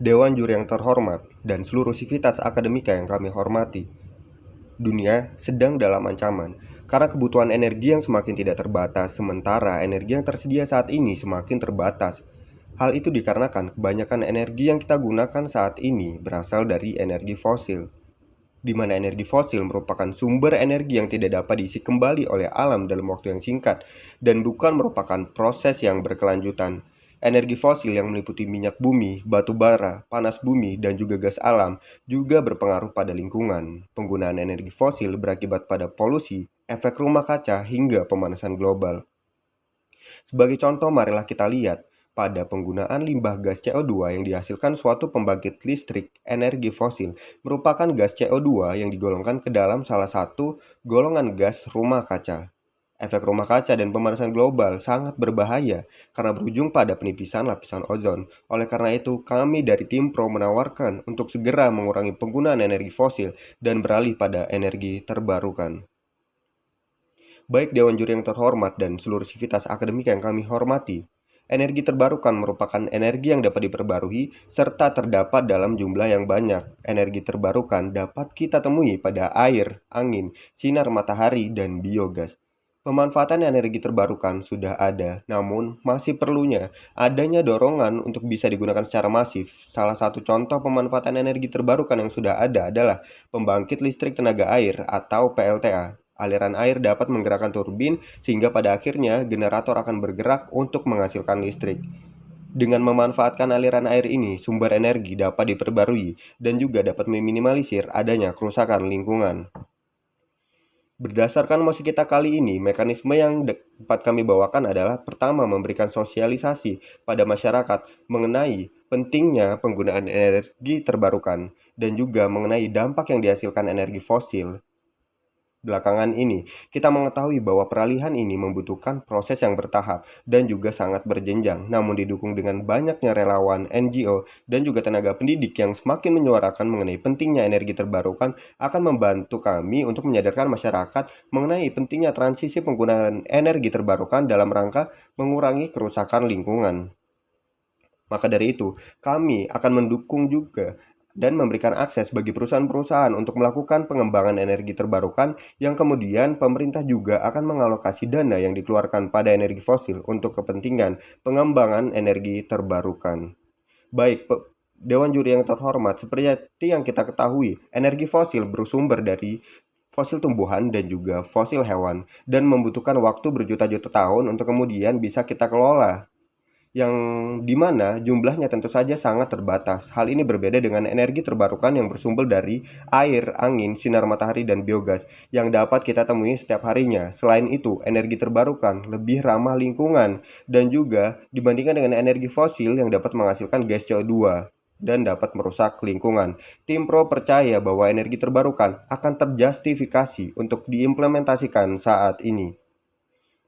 Dewan Juri yang terhormat, dan seluruh sivitas akademika yang kami hormati. Dunia sedang dalam ancaman karena kebutuhan energi yang semakin tidak terbatas, sementara energi yang tersedia saat ini semakin terbatas. Hal itu dikarenakan kebanyakan energi yang kita gunakan saat ini berasal dari energi fosil, di mana energi fosil merupakan sumber energi yang tidak dapat diisi kembali oleh alam dalam waktu yang singkat dan bukan merupakan proses yang berkelanjutan. Energi fosil yang meliputi minyak bumi, batu bara, panas bumi, dan juga gas alam juga berpengaruh pada lingkungan. Penggunaan energi fosil berakibat pada polusi, efek rumah kaca, hingga pemanasan global. Sebagai contoh, marilah kita lihat pada penggunaan limbah gas CO2 yang dihasilkan suatu pembangkit listrik energi fosil merupakan gas CO2 yang digolongkan ke dalam salah satu golongan gas rumah kaca. Efek rumah kaca dan pemanasan global sangat berbahaya karena berujung pada penipisan lapisan ozon. Oleh karena itu, kami dari tim Pro menawarkan untuk segera mengurangi penggunaan energi fosil dan beralih pada energi terbarukan. Baik Dewan Juri yang terhormat dan seluruh sivitas akademika yang kami hormati, energi terbarukan merupakan energi yang dapat diperbarui serta terdapat dalam jumlah yang banyak. Energi terbarukan dapat kita temui pada air, angin, sinar matahari, dan biogas. Pemanfaatan energi terbarukan sudah ada, namun masih perlunya adanya dorongan untuk bisa digunakan secara masif. Salah satu contoh pemanfaatan energi terbarukan yang sudah ada adalah pembangkit listrik tenaga air atau PLTA. Aliran air dapat menggerakkan turbin sehingga pada akhirnya generator akan bergerak untuk menghasilkan listrik. Dengan memanfaatkan aliran air ini, sumber energi dapat diperbarui dan juga dapat meminimalisir adanya kerusakan lingkungan. Berdasarkan mosi kita kali ini, mekanisme yang dapat kami bawakan adalah pertama, memberikan sosialisasi pada masyarakat mengenai pentingnya penggunaan energi terbarukan dan juga mengenai dampak yang dihasilkan energi fosil. Belakangan ini, kita mengetahui bahwa peralihan ini membutuhkan proses yang bertahap dan juga sangat berjenjang, namun didukung dengan banyaknya relawan, NGO, dan juga tenaga pendidik yang semakin menyuarakan mengenai pentingnya energi terbarukan akan membantu kami untuk menyadarkan masyarakat mengenai pentingnya transisi penggunaan energi terbarukan dalam rangka mengurangi kerusakan lingkungan. Maka dari itu, kami akan mendukung juga dan memberikan akses bagi perusahaan-perusahaan untuk melakukan pengembangan energi terbarukan yang kemudian pemerintah juga akan mengalokasi dana yang dikeluarkan pada energi fosil untuk kepentingan pengembangan energi terbarukan. Baik, Dewan Juri yang terhormat, seperti yang kita ketahui, energi fosil bersumber dari fosil tumbuhan dan juga fosil hewan dan membutuhkan waktu berjuta-juta tahun untuk kemudian bisa kita kelola, yang dimana jumlahnya tentu saja sangat terbatas. Hal ini berbeda dengan energi terbarukan yang bersumber dari air, angin, sinar matahari, dan biogas yang dapat kita temui setiap harinya. Selain itu, energi terbarukan lebih ramah lingkungan dan juga dibandingkan dengan energi fosil yang dapat menghasilkan gas CO2 dan dapat merusak lingkungan. Tim Pro percaya bahwa energi terbarukan akan terjustifikasi untuk diimplementasikan saat ini.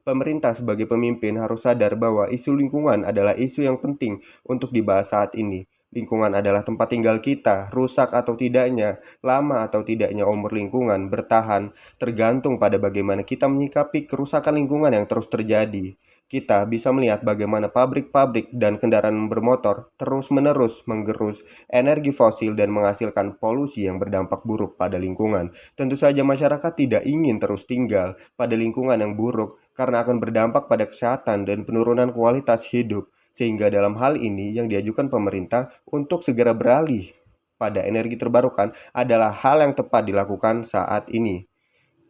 Pemerintah sebagai pemimpin harus sadar bahwa isu lingkungan adalah isu yang penting untuk dibahas saat ini. Lingkungan adalah tempat tinggal kita, rusak atau tidaknya, lama atau tidaknya umur lingkungan bertahan, tergantung pada bagaimana kita menyikapi kerusakan lingkungan yang terus terjadi. Kita bisa melihat bagaimana pabrik-pabrik dan kendaraan bermotor terus-menerus menggerus energi fosil dan menghasilkan polusi yang berdampak buruk pada lingkungan. Tentu saja masyarakat tidak ingin terus tinggal pada lingkungan yang buruk karena akan berdampak pada kesehatan dan penurunan kualitas hidup. Sehingga dalam hal ini yang diajukan pemerintah untuk segera beralih pada energi terbarukan adalah hal yang tepat dilakukan saat ini.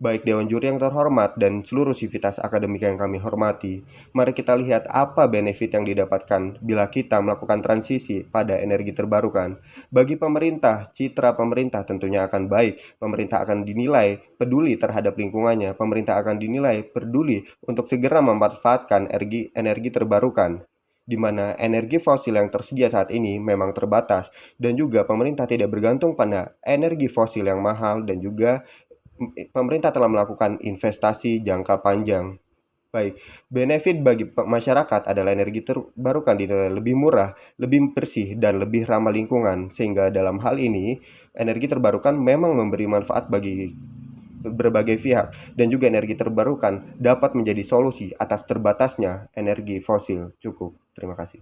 Baik Dewan Juri yang terhormat dan seluruh sivitas akademika yang kami hormati, mari kita lihat apa benefit yang didapatkan bila kita melakukan transisi pada energi terbarukan. Bagi pemerintah, citra pemerintah tentunya akan baik. Pemerintah akan dinilai peduli terhadap lingkungannya. Pemerintah akan dinilai peduli untuk segera memanfaatkan energi terbarukan, di mana energi fosil yang tersedia saat ini memang terbatas dan juga pemerintah tidak bergantung pada energi fosil yang mahal dan juga pemerintah telah melakukan investasi jangka panjang. Baik, benefit bagi masyarakat adalah energi terbarukan dinilai lebih murah, lebih bersih, dan lebih ramah lingkungan. Sehingga dalam hal ini, energi terbarukan memang memberi manfaat bagi berbagai pihak dan juga energi terbarukan dapat menjadi solusi atas terbatasnya energi fosil. Cukup. Terima kasih.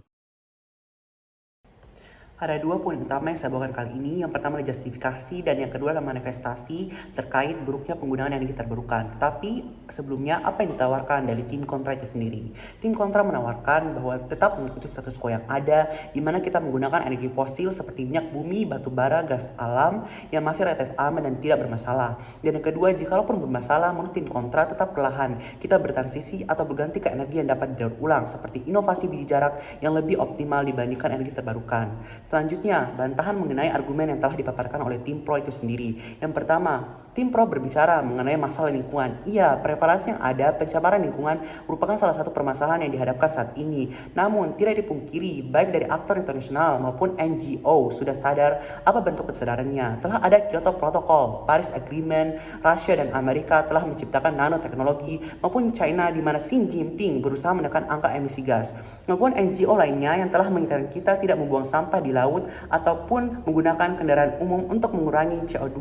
Ada dua poin utama yang saya bawakan kali ini. Yang pertama adalah justifikasi dan yang kedua adalah manifestasi terkait buruknya penggunaan energi terbarukan. Tetapi sebelumnya apa yang ditawarkan dari tim kontra itu sendiri? Tim kontra menawarkan bahwa tetap mengikuti status quo yang ada, di mana kita menggunakan energi fosil seperti minyak bumi, batu bara, gas alam yang masih relatif aman dan tidak bermasalah. Dan yang kedua, jikalaupun bermasalah, menurut tim kontra tetap perlahan kita bertransisi atau berganti ke energi yang dapat didaur ulang seperti inovasi biji jarak yang lebih optimal dibandingkan energi terbarukan. Selanjutnya, bantahan mengenai argumen yang telah dipaparkan oleh tim pro itu sendiri. Yang pertama, tim pro berbicara mengenai masalah lingkungan. Iya, prevalensi yang ada pencemaran lingkungan merupakan salah satu permasalahan yang dihadapkan saat ini. Namun, tidak dipungkiri, baik dari aktor internasional maupun NGO sudah sadar apa bentuk kesadarannya. Telah ada Kyoto Protocol, Paris Agreement, Rusia dan Amerika telah menciptakan nanoteknologi, maupun China di mana Xi Jinping berusaha menekan angka emisi gas. Maupun NGO lainnya yang telah mengingatkan kita tidak membuang sampah di laut ataupun menggunakan kendaraan umum untuk mengurangi CO2.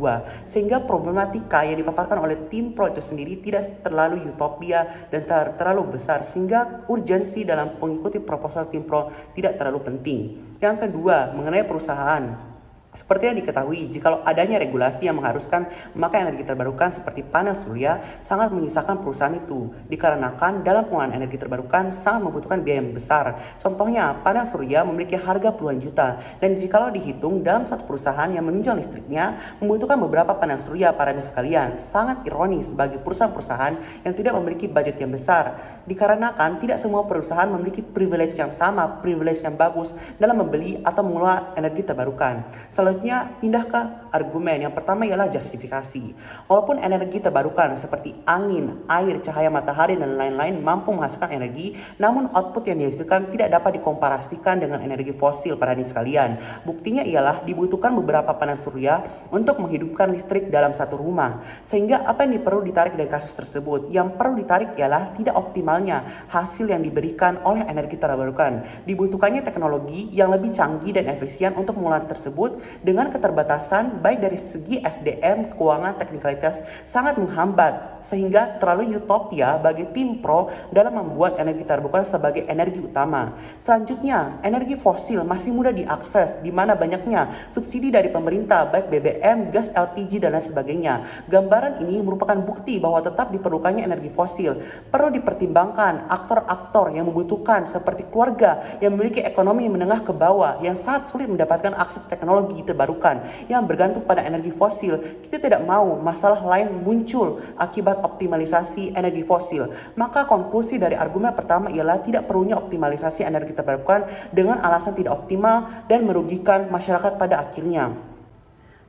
Sehingga problematika yang dipaparkan oleh tim pro itu sendiri tidak terlalu utopia dan terlalu besar, sehingga urgensi dalam mengikuti proposal tim pro tidak terlalu penting. Yang kedua, mengenai perusahaan. Seperti yang diketahui, jikalau adanya regulasi yang mengharuskan memakai energi terbarukan seperti panel surya sangat menyusahkan perusahaan itu, dikarenakan dalam penggunaan energi terbarukan sangat membutuhkan biaya yang besar. Contohnya, panel surya memiliki harga puluhan juta, dan jikalau dihitung dalam satu perusahaan yang menunjang listriknya membutuhkan beberapa panel surya para sekalian. Sangat ironis bagi perusahaan-perusahaan yang tidak memiliki budget yang besar, dikarenakan tidak semua perusahaan memiliki privilege yang sama, privilege yang bagus dalam membeli atau mengelola energi terbarukan. Selanjutnya, pindah ke argumen. Yang pertama ialah justifikasi. Walaupun energi terbarukan seperti angin, air, cahaya matahari, dan lain-lain mampu menghasilkan energi, namun output yang dihasilkan tidak dapat dikomparasikan dengan energi fosil pada sekalian. Buktinya ialah dibutuhkan beberapa panel surya untuk menghidupkan listrik dalam satu rumah. Sehingga apa yang perlu ditarik dari kasus tersebut? Yang perlu ditarik ialah tidak optimalnya hasil yang diberikan oleh energi terbarukan. Dibutuhkannya teknologi yang lebih canggih dan efisien untuk mengolah tersebut, dengan keterbatasan baik dari segi SDM, keuangan, teknikalitas sangat menghambat, sehingga terlalu utopia bagi tim pro dalam membuat energi terbarukan sebagai energi utama. Selanjutnya, energi fosil masih mudah diakses, di mana banyaknya subsidi dari pemerintah baik BBM, gas LPG dan lain sebagainya. Gambaran ini merupakan bukti bahwa tetap diperlukannya energi fosil. Perlu dipertimbangkan aktor-aktor yang membutuhkan seperti keluarga yang memiliki ekonomi menengah ke bawah yang sangat sulit mendapatkan akses teknologi terbarukan yang bergantung pada energi fosil. Kita tidak mau masalah lain muncul akibat optimalisasi energi fosil. Maka konklusi dari argumen pertama ialah tidak perlunya optimalisasi energi terbarukan dengan alasan tidak optimal dan merugikan masyarakat pada akhirnya.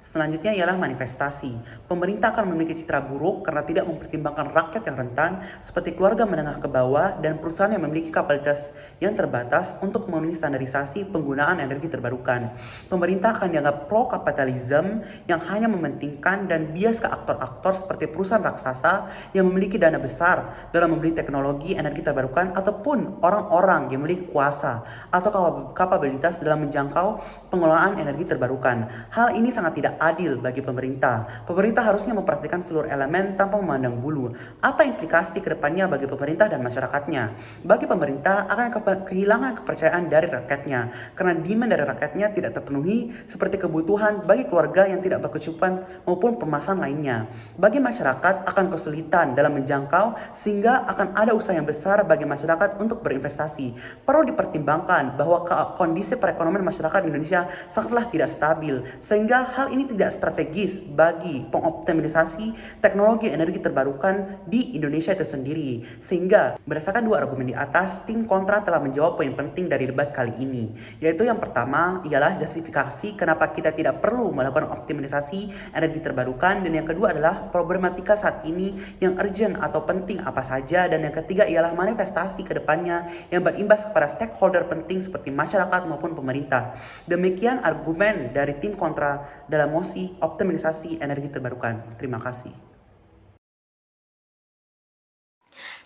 Selanjutnya ialah manifestasi. Pemerintah akan memiliki citra buruk karena tidak mempertimbangkan rakyat yang rentan seperti keluarga menengah ke bawah dan perusahaan yang memiliki kapasitas yang terbatas untuk memenuhi standarisasi penggunaan energi terbarukan. Pemerintah akan dianggap pro-kapitalisme yang hanya mementingkan dan bias ke aktor-aktor seperti perusahaan raksasa yang memiliki dana besar dalam membeli teknologi energi terbarukan ataupun orang-orang yang memiliki kuasa atau kapabilitas dalam menjangkau pengelolaan energi terbarukan. Hal ini sangat tidak adil bagi pemerintah. Pemerintah harusnya memperhatikan seluruh elemen tanpa memandang bulu. Apa implikasi kedepannya bagi pemerintah dan masyarakatnya? Bagi pemerintah akan kehilangan kepercayaan dari rakyatnya karena demand dari rakyatnya tidak terpenuhi seperti kebutuhan bagi keluarga yang tidak berkecukupan maupun permasalahan lainnya. Bagi masyarakat akan kesulitan dalam menjangkau sehingga akan ada usaha yang besar bagi masyarakat untuk berinvestasi. Perlu dipertimbangkan bahwa kondisi perekonomian masyarakat Indonesia sangatlah tidak stabil sehingga hal ini tidak strategis bagi pengoptimalisasi teknologi energi terbarukan di Indonesia itu sendiri. Sehingga berdasarkan dua argumen di atas, tim kontra telah menjawab poin penting dari debat kali ini, yaitu yang pertama ialah justifikasi kenapa kita tidak perlu melakukan optimalisasi energi terbarukan, dan yang kedua adalah problematika saat ini yang urgent atau penting apa saja, dan yang ketiga ialah manifestasi ke depannya yang berimbas kepada stakeholder penting seperti masyarakat maupun pemerintah. Demikian argumen dari tim kontra dalam mosi optimalisasi energi terbarukan. Terima kasih.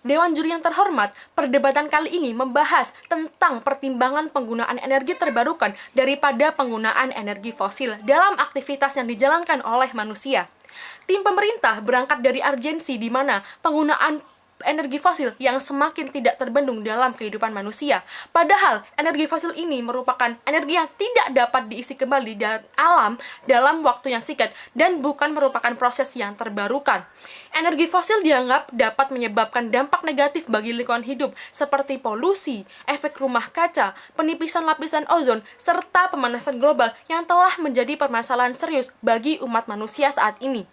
Dewan Juri yang terhormat, perdebatan kali ini membahas tentang pertimbangan penggunaan energi terbarukan daripada penggunaan energi fosil dalam aktivitas yang dijalankan oleh manusia. Tim pemerintah berangkat dari urgensi di mana penggunaan energi fosil yang semakin tidak terbendung dalam kehidupan manusia. Padahal energi fosil ini merupakan energi yang tidak dapat diisi kembali dari alam dalam waktu yang singkat dan bukan merupakan proses yang terbarukan. Energi fosil dianggap dapat menyebabkan dampak negatif bagi lingkungan hidup seperti polusi, efek rumah kaca, penipisan lapisan ozon, serta pemanasan global yang telah menjadi permasalahan serius bagi umat manusia saat ini.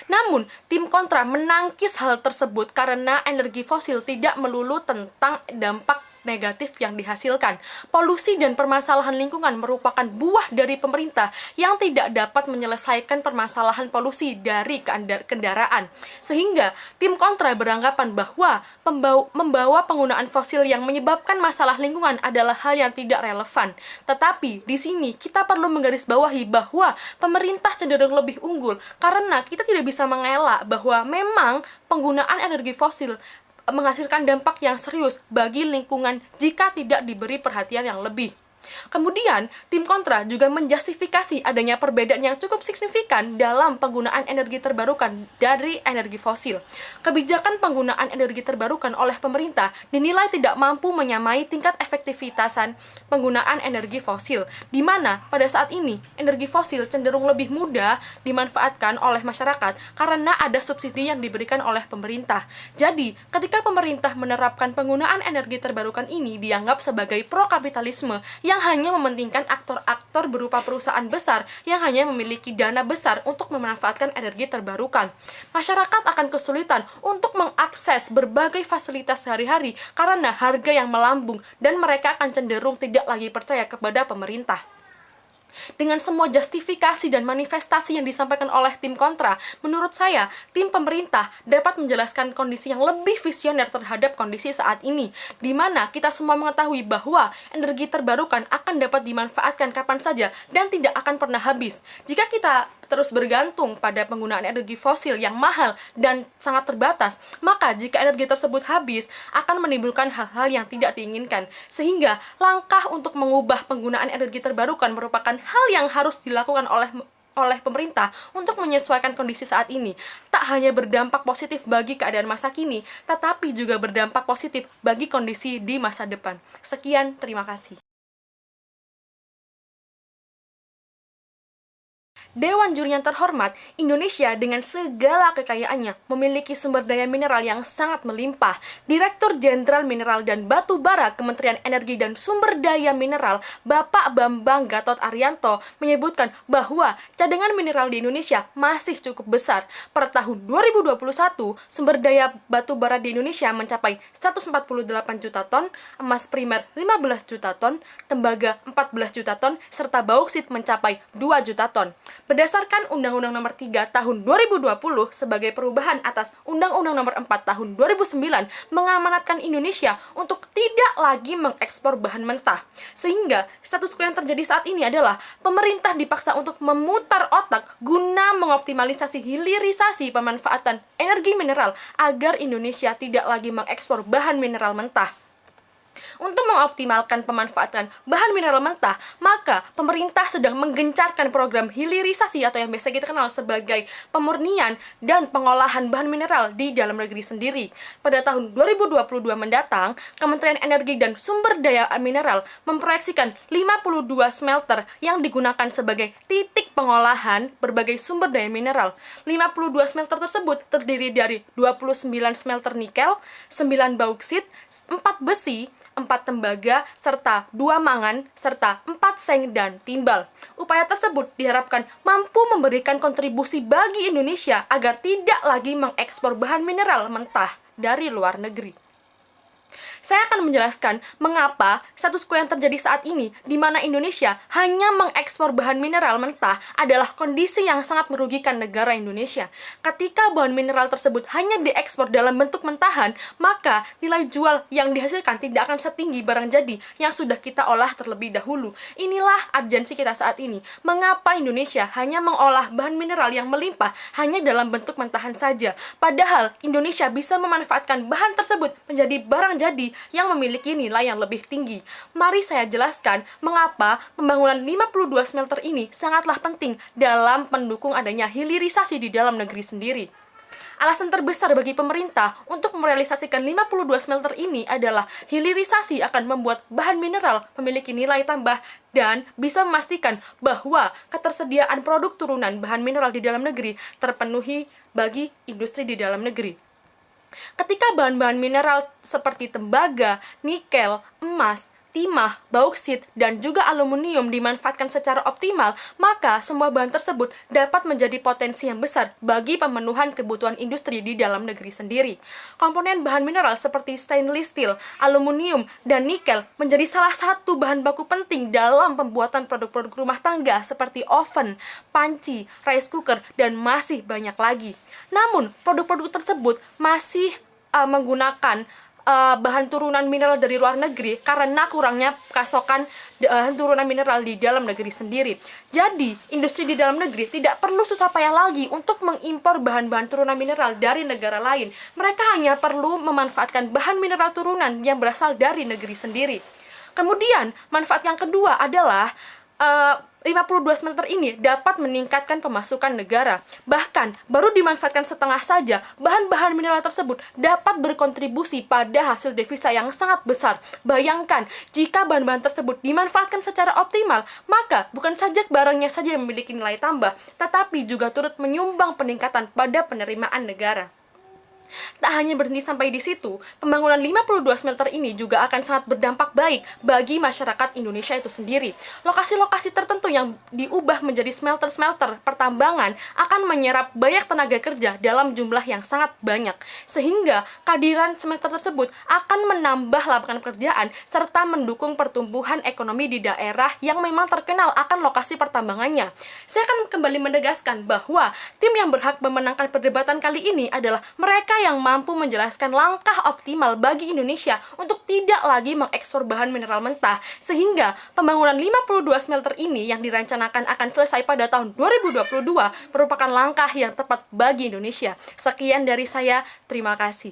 Namun, tim kontra menangkis hal tersebut karena energi fosil tidak melulu tentang dampak negatif yang dihasilkan. Polusi dan permasalahan lingkungan merupakan buah dari pemerintah yang tidak dapat menyelesaikan permasalahan polusi dari kendaraan. Sehingga tim kontra beranggapan bahwa membawa penggunaan fosil yang menyebabkan masalah lingkungan adalah hal yang tidak relevan. Tetapi di sini kita perlu menggarisbawahi bahwa pemerintah cenderung lebih unggul karena kita tidak bisa mengelak bahwa memang penggunaan energi fosil menghasilkan dampak yang serius bagi lingkungan jika tidak diberi perhatian yang lebih. Kemudian, tim kontra juga menjustifikasi adanya perbedaan yang cukup signifikan dalam penggunaan energi terbarukan dari energi fosil. Kebijakan penggunaan energi terbarukan oleh pemerintah dinilai tidak mampu menyamai tingkat efektivitasan penggunaan energi fosil, di mana pada saat ini energi fosil cenderung lebih mudah dimanfaatkan oleh masyarakat karena ada subsidi yang diberikan oleh pemerintah. Jadi, ketika pemerintah menerapkan penggunaan energi terbarukan ini dianggap sebagai pro-kapitalisme yang hanya mementingkan aktor-aktor berupa perusahaan besar yang hanya memiliki dana besar untuk memanfaatkan energi terbarukan. Masyarakat akan kesulitan untuk mengakses berbagai fasilitas sehari-hari karena harga yang melambung dan mereka akan cenderung tidak lagi percaya kepada pemerintah. Dengan semua justifikasi dan manifestasi yang disampaikan oleh tim kontra, menurut saya, tim pemerintah dapat menjelaskan kondisi yang lebih visioner terhadap kondisi saat ini, di mana kita semua mengetahui bahwa energi terbarukan akan dapat dimanfaatkan kapan saja dan tidak akan pernah habis. Jika kita terus bergantung pada penggunaan energi fosil yang mahal dan sangat terbatas, maka jika energi tersebut habis, akan menimbulkan hal-hal yang tidak diinginkan. Sehingga, langkah untuk mengubah penggunaan energi terbarukan merupakan hal yang harus dilakukan oleh pemerintah untuk menyesuaikan kondisi saat ini. Tak hanya berdampak positif bagi keadaan masa kini, tetapi juga berdampak positif bagi kondisi di masa depan. Sekian, terima kasih. Dewan Juri yang terhormat, Indonesia dengan segala kekayaannya memiliki sumber daya mineral yang sangat melimpah. Direktur Jenderal Mineral dan Batu Bara Kementerian Energi dan Sumber Daya Mineral, Bapak Bambang Gatot Arianto, menyebutkan bahwa cadangan mineral di Indonesia masih cukup besar. Per tahun 2021, sumber daya batu bara di Indonesia mencapai 148 juta ton, emas primer 15 juta ton, tembaga 14 juta ton, serta bauksit mencapai 2 juta ton. Berdasarkan Undang-Undang Nomor 3 Tahun 2020 sebagai perubahan atas Undang-Undang Nomor 4 Tahun 2009 mengamanatkan Indonesia untuk tidak lagi mengekspor bahan mentah. Sehingga status quo yang terjadi saat ini adalah pemerintah dipaksa untuk memutar otak guna mengoptimalisasi hilirisasi pemanfaatan energi mineral agar Indonesia tidak lagi mengekspor bahan mineral mentah. Untuk mengoptimalkan pemanfaatan bahan mineral mentah, maka pemerintah sedang menggencarkan program hilirisasi atau yang biasa kita kenal sebagai pemurnian dan pengolahan bahan mineral di dalam negeri sendiri. Pada tahun 2022 mendatang, Kementerian Energi dan Sumber Daya Mineral memproyeksikan 52 smelter yang digunakan sebagai titik pengolahan berbagai sumber daya mineral. 52 smelter tersebut terdiri dari 29 smelter nikel, 9 bauksit, 4 besi, 4 tembaga, serta 2 mangan, serta 4 seng dan timbal. Upaya tersebut diharapkan mampu memberikan kontribusi bagi Indonesia agar tidak lagi mengekspor bahan mineral mentah dari luar negeri. Saya akan menjelaskan mengapa status quo yang terjadi saat ini, di mana Indonesia hanya mengekspor bahan mineral mentah, adalah kondisi yang sangat merugikan negara Indonesia. Ketika bahan mineral tersebut hanya diekspor dalam bentuk mentahan, maka nilai jual yang dihasilkan tidak akan setinggi barang jadi yang sudah kita olah terlebih dahulu. Inilah urgensi kita saat ini. Mengapa Indonesia hanya mengolah bahan mineral yang melimpah hanya dalam bentuk mentahan saja, padahal Indonesia bisa memanfaatkan bahan tersebut menjadi barang jadi yang memiliki nilai yang lebih tinggi. Mari saya jelaskan mengapa pembangunan 52 smelter ini sangatlah penting dalam mendukung adanya hilirisasi di dalam negeri sendiri. Alasan terbesar bagi pemerintah untuk merealisasikan 52 smelter ini adalah hilirisasi akan membuat bahan mineral memiliki nilai tambah dan bisa memastikan bahwa ketersediaan produk turunan bahan mineral di dalam negeri terpenuhi bagi industri di dalam negeri. Ketika bahan-bahan mineral seperti tembaga, nikel, emas, timah, bauksit, dan juga aluminium dimanfaatkan secara optimal, maka semua bahan tersebut dapat menjadi potensi yang besar bagi pemenuhan kebutuhan industri di dalam negeri sendiri. Komponen bahan mineral seperti stainless steel, aluminium, dan nikel menjadi salah satu bahan baku penting dalam pembuatan produk-produk rumah tangga seperti oven, panci, rice cooker, dan masih banyak lagi. Namun, produk-produk tersebut masih menggunakan bahan turunan mineral dari luar negeri karena kurangnya pasokan bahan turunan mineral di dalam negeri sendiri. Jadi, industri di dalam negeri tidak perlu susah payah lagi untuk mengimpor bahan-bahan turunan mineral dari negara lain. Mereka hanya perlu memanfaatkan bahan mineral turunan yang berasal dari negeri sendiri. Kemudian, manfaat yang kedua adalah 52 smelter ini dapat meningkatkan pemasukan negara. Bahkan, baru dimanfaatkan setengah saja, bahan-bahan mineral tersebut dapat berkontribusi pada hasil devisa yang sangat besar. Bayangkan, jika bahan-bahan tersebut dimanfaatkan secara optimal, maka bukan saja barangnya saja yang memiliki nilai tambah, tetapi juga turut menyumbang peningkatan pada penerimaan negara. Tak hanya berhenti sampai di situ, pembangunan 52 smelter ini juga akan sangat berdampak baik bagi masyarakat Indonesia itu sendiri. Lokasi-lokasi tertentu yang diubah menjadi smelter-smelter pertambangan akan menyerap banyak tenaga kerja dalam jumlah yang sangat banyak, sehingga kehadiran smelter tersebut akan menambah lapangan pekerjaan serta mendukung pertumbuhan ekonomi di daerah yang memang terkenal akan lokasi pertambangannya. Saya akan kembali menegaskan bahwa tim yang berhak memenangkan perdebatan kali ini adalah mereka yang mampu menjelaskan langkah optimal bagi Indonesia untuk tidak lagi mengekspor bahan mineral mentah, sehingga pembangunan 52 smelter ini yang direncanakan akan selesai pada tahun 2022 merupakan langkah yang tepat bagi Indonesia. Sekian dari saya, terima kasih.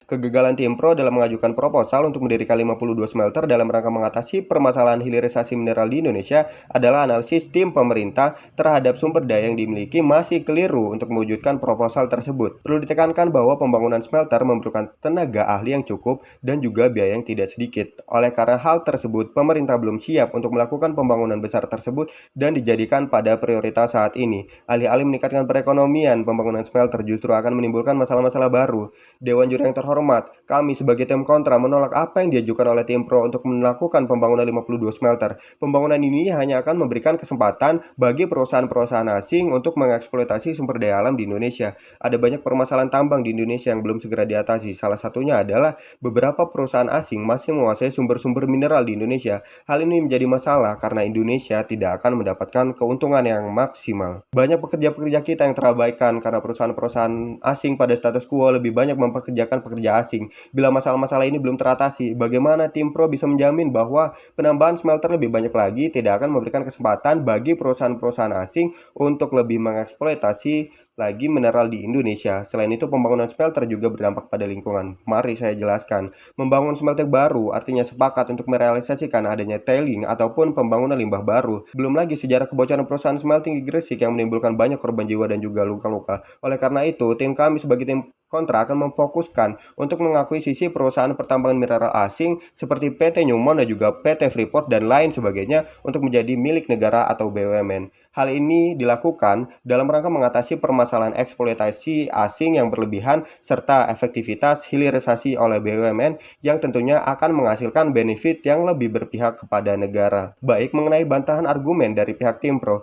Kegagalan Timpro dalam mengajukan proposal untuk mendirikan 52 smelter dalam rangka mengatasi permasalahan hilirisasi mineral di Indonesia adalah analisis tim pemerintah terhadap sumber daya yang dimiliki masih keliru untuk mewujudkan proposal tersebut. Perlu ditekankan bahwa pembangunan smelter memerlukan tenaga ahli yang cukup dan juga biaya yang tidak sedikit. Oleh karena hal tersebut, pemerintah belum siap untuk melakukan pembangunan besar tersebut dan dijadikan pada prioritas saat ini. Alih-alih meningkatkan perekonomian, pembangunan smelter justru akan menimbulkan masalah-masalah baru. Dewan Juri yang terhormat, kami sebagai tim kontra menolak apa yang diajukan oleh Timpro untuk melakukan pembangunan 52 smelter. Pembangunan ini hanya akan memberikan kesempatan bagi perusahaan-perusahaan asing untuk mengeksploitasi sumber daya alam di Indonesia. Ada banyak permasalahan tambang di Indonesia yang belum segera diatasi. Salah satunya adalah beberapa perusahaan asing masih menguasai sumber-sumber mineral di Indonesia. Hal ini menjadi masalah karena Indonesia tidak akan mendapatkan keuntungan yang maksimal. Banyak pekerja-pekerja kita yang terabaikan karena perusahaan-perusahaan asing pada status quo lebih banyak mempekerjakan pekerja asing. Bila masalah-masalah ini belum teratasi, bagaimana Timpro bisa menjamin bahwa penambahan smelter lebih banyak lagi tidak akan memberikan kesempatan bagi perusahaan-perusahaan asing untuk lebih mengeksploitasi lagi mineral di Indonesia. Selain itu, pembangunan smelter juga berdampak pada lingkungan. Mari saya jelaskan. Membangun smelter baru artinya sepakat untuk merealisasikan adanya tailing ataupun pembangunan limbah baru. Belum lagi sejarah kebocoran perusahaan smelting di Gresik yang menimbulkan banyak korban jiwa dan juga luka-luka. Oleh karena itu, tim kami sebagai tim kontra akan memfokuskan untuk mengakuisisi perusahaan pertambangan mineral asing seperti PT Newmont dan juga PT Freeport dan lain sebagainya untuk menjadi milik negara atau BUMN. Hal ini dilakukan dalam rangka mengatasi permasalahan eksploitasi asing yang berlebihan serta efektivitas hilirisasi oleh BUMN yang tentunya akan menghasilkan benefit yang lebih berpihak kepada negara. Baik, mengenai bantahan argumen dari pihak Timpro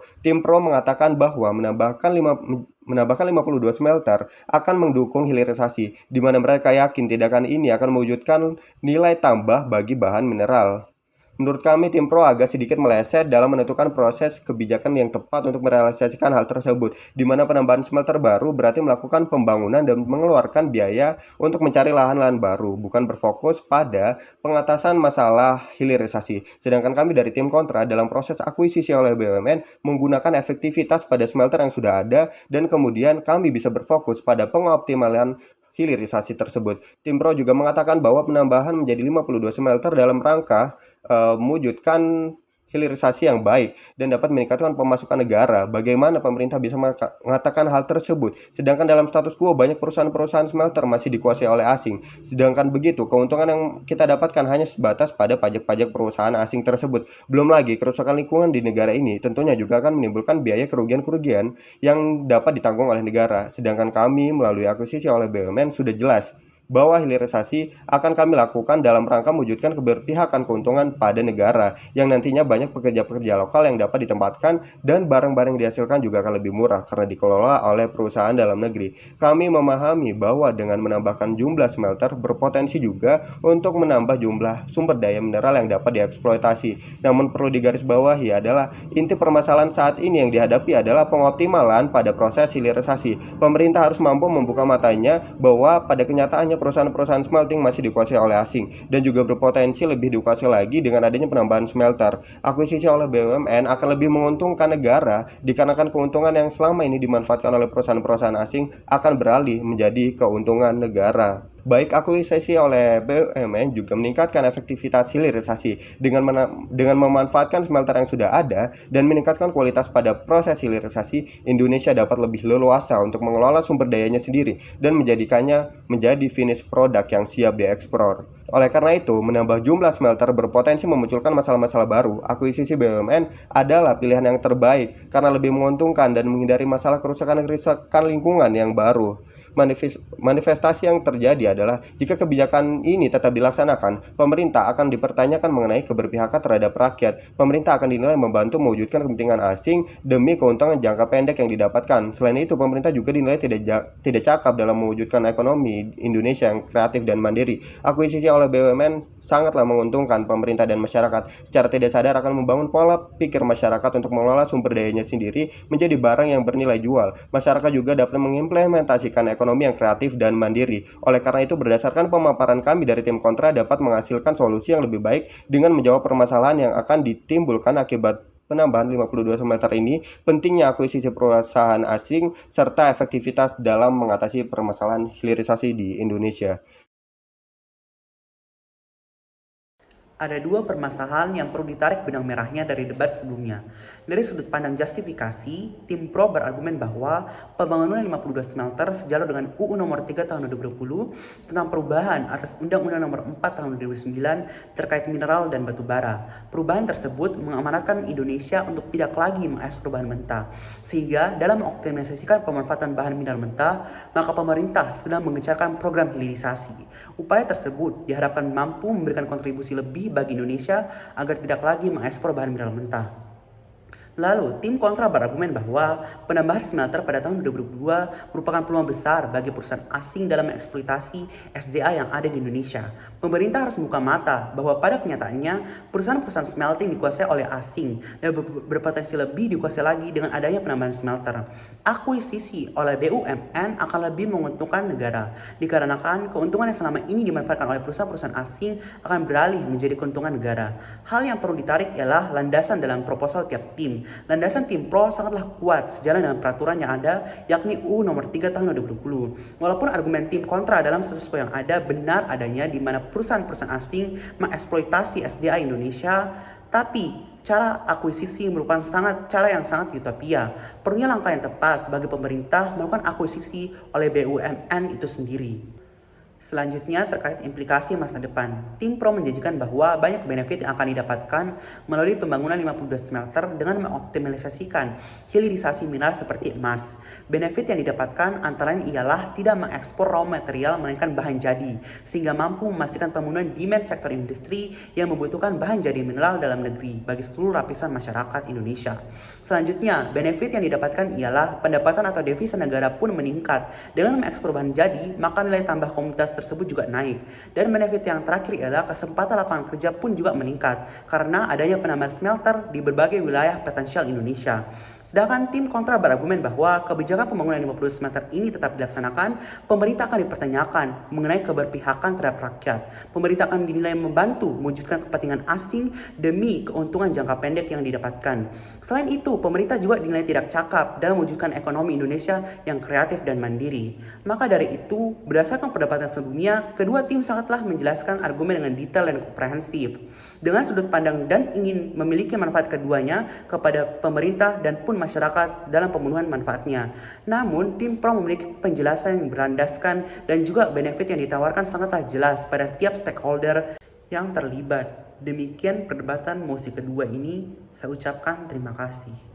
mengatakan bahwa menambahkan 52 smelter akan mendukung hilirisasi, di mana mereka yakin tindakan ini akan mewujudkan nilai tambah bagi bahan mineral. Menurut kami, Timpro agak sedikit meleset dalam menentukan proses kebijakan yang tepat untuk merealisasikan hal tersebut, di mana penambahan smelter baru berarti melakukan pembangunan dan mengeluarkan biaya untuk mencari lahan-lahan baru, bukan berfokus pada pengatasan masalah hilirisasi. Sedangkan kami dari tim kontra dalam proses akuisisi oleh BUMN menggunakan efektivitas pada smelter yang sudah ada dan kemudian kami bisa berfokus pada pengoptimalan hilirisasi tersebut. Timpro juga mengatakan bahwa penambahan menjadi 52 smelter dalam rangka mewujudkan hilirisasi yang baik dan dapat meningkatkan pemasukan negara. Bagaimana pemerintah bisa mengatakan hal tersebut? Sedangkan dalam status quo banyak perusahaan-perusahaan smelter masih dikuasai oleh asing. Sedangkan begitu, keuntungan yang kita dapatkan hanya sebatas pada pajak-pajak perusahaan asing tersebut. Belum lagi kerusakan lingkungan di negara ini tentunya juga akan menimbulkan biaya kerugian-kerugian yang dapat ditanggung oleh negara. Sedangkan kami melalui akuisisi oleh BUMN sudah jelas bahwa hilirisasi akan kami lakukan dalam rangka mewujudkan keberpihakan keuntungan pada negara yang nantinya banyak pekerja-pekerja lokal yang dapat ditempatkan dan barang-barang yang dihasilkan juga akan lebih murah karena dikelola oleh perusahaan dalam negeri. Kami memahami bahwa dengan menambahkan jumlah smelter berpotensi juga untuk menambah jumlah sumber daya mineral yang dapat dieksploitasi. Namun perlu digarisbawahi adalah inti permasalahan saat ini yang dihadapi adalah pengoptimalan pada proses hilirisasi. Pemerintah harus mampu membuka matanya bahwa pada kenyataannya perusahaan-perusahaan smelting masih dikuasai oleh asing dan juga berpotensi lebih dikuasai lagi dengan adanya penambahan smelter. Akuisisi oleh BUMN akan lebih menguntungkan negara dikarenakan keuntungan yang selama ini dimanfaatkan oleh perusahaan-perusahaan asing akan beralih menjadi keuntungan negara. Baik akuisisi oleh BUMN juga meningkatkan efektivitas hilirisasi dengan memanfaatkan smelter yang sudah ada dan meningkatkan kualitas pada proses hilirisasi. Indonesia dapat lebih leluasa untuk mengelola sumber dayanya sendiri dan menjadikannya menjadi finish product yang siap diekspor. Oleh karena itu, menambah jumlah smelter berpotensi memunculkan masalah-masalah baru. Akuisisi BUMN adalah pilihan yang terbaik karena lebih menguntungkan dan menghindari masalah kerusakan lingkungan yang baru. Manifestasi yang terjadi adalah jika kebijakan ini tetap dilaksanakan, pemerintah akan dipertanyakan mengenai keberpihakan terhadap rakyat. Pemerintah akan dinilai membantu mewujudkan kepentingan asing demi keuntungan jangka pendek yang didapatkan. Selain itu, pemerintah juga dinilai tidak cakap dalam mewujudkan ekonomi Indonesia yang kreatif dan mandiri. Akuisisi oleh BUMN sangatlah menguntungkan pemerintah dan masyarakat. Secara tidak sadar akan membangun pola pikir masyarakat untuk mengelola sumber dayanya sendiri menjadi barang yang bernilai jual. Masyarakat juga dapat mengimplementasikan ekonomi yang kreatif dan mandiri. Oleh karena itu, berdasarkan pemaparan kami dari tim kontra dapat menghasilkan solusi yang lebih baik dengan menjawab permasalahan yang akan ditimbulkan akibat penambahan 52 smelter ini, pentingnya akuisisi perusahaan asing serta efektivitas dalam mengatasi permasalahan hilirisasi di Indonesia. Ada dua permasalahan yang perlu ditarik benang merahnya dari debat sebelumnya. Dari sudut pandang justifikasi, tim pro berargumen bahwa pembangunan 52 smelter sejalan dengan UU nomor 3 tahun 2020 tentang perubahan atas Undang-Undang nomor 4 tahun 2009 terkait mineral dan batu bara. Perubahan tersebut mengamanatkan Indonesia untuk tidak lagi mengekspor bahan mentah. Sehingga dalam mengoptimalisasikan pemanfaatan bahan mineral mentah, maka pemerintah sedang mengencarkan program hilirisasi. Upaya tersebut diharapkan mampu memberikan kontribusi lebih bagi Indonesia agar tidak lagi mengekspor bahan mineral mentah. Lalu, tim kontra berargumen bahwa penambahan smelter pada tahun 2022 merupakan peluang besar bagi perusahaan asing dalam mengeksploitasi SDA yang ada di Indonesia. Pemerintah harus membuka mata bahwa pada kenyataannya perusahaan-perusahaan smelting dikuasai oleh asing dan berpotensi lebih dikuasai lagi dengan adanya penambahan smelter. Akuisisi oleh BUMN akan lebih menguntungkan negara dikarenakan keuntungan yang selama ini dimanfaatkan oleh perusahaan-perusahaan asing akan beralih menjadi keuntungan negara. Hal yang perlu ditarik ialah landasan dalam proposal tiap tim. Landasan tim pro sangatlah kuat sejalan dengan peraturan yang ada, yakni UU nomor 3 tahun 2020. Walaupun argumen tim kontra dalam status quo yang ada benar adanya di mana perusahaan-perusahaan asing mengeksploitasi SDA Indonesia, tapi cara akuisisi merupakan cara yang sangat utopia. Perlunya langkah yang tepat bagi pemerintah melakukan akuisisi oleh BUMN itu sendiri. Selanjutnya terkait implikasi masa depan, tim pro menjanjikan bahwa banyak benefit yang akan didapatkan melalui pembangunan 52 smelter dengan mengoptimalisasikan hilirisasi mineral seperti emas. Benefit yang didapatkan antara lain ialah tidak mengekspor raw material melainkan bahan jadi, sehingga mampu memastikan pemenuhan demand sektor industri yang membutuhkan bahan jadi mineral dalam negeri bagi seluruh lapisan masyarakat Indonesia. Selanjutnya, benefit yang didapatkan ialah pendapatan atau devisa negara pun meningkat. Dengan mengekspor bahan jadi, maka nilai tambah komunitas tersebut juga naik. Dan benefit yang terakhir ialah kesempatan lapangan kerja pun juga meningkat karena adanya penambahan smelter di berbagai wilayah potensial Indonesia. Sedangkan tim kontra berargumen bahwa kebijakan pembangunan 50 meter ini tetap dilaksanakan, pemerintah akan dipertanyakan mengenai keberpihakan terhadap rakyat. Pemerintah akan dinilai membantu mewujudkan kepentingan asing demi keuntungan jangka pendek yang didapatkan. Selain itu, pemerintah juga dinilai tidak cakap dalam mewujudkan ekonomi Indonesia yang kreatif dan mandiri. Maka dari itu, berdasarkan perdebatan sebelumnya, kedua tim sangatlah menjelaskan argumen dengan detail dan komprehensif, dengan sudut pandang dan ingin memiliki manfaat keduanya kepada pemerintah dan pun masyarakat dalam pemenuhan manfaatnya. Namun, tim pro memiliki penjelasan yang berlandaskan dan juga benefit yang ditawarkan sangatlah jelas pada tiap stakeholder yang terlibat. Demikian perdebatan mosi kedua ini. Saya ucapkan terima kasih.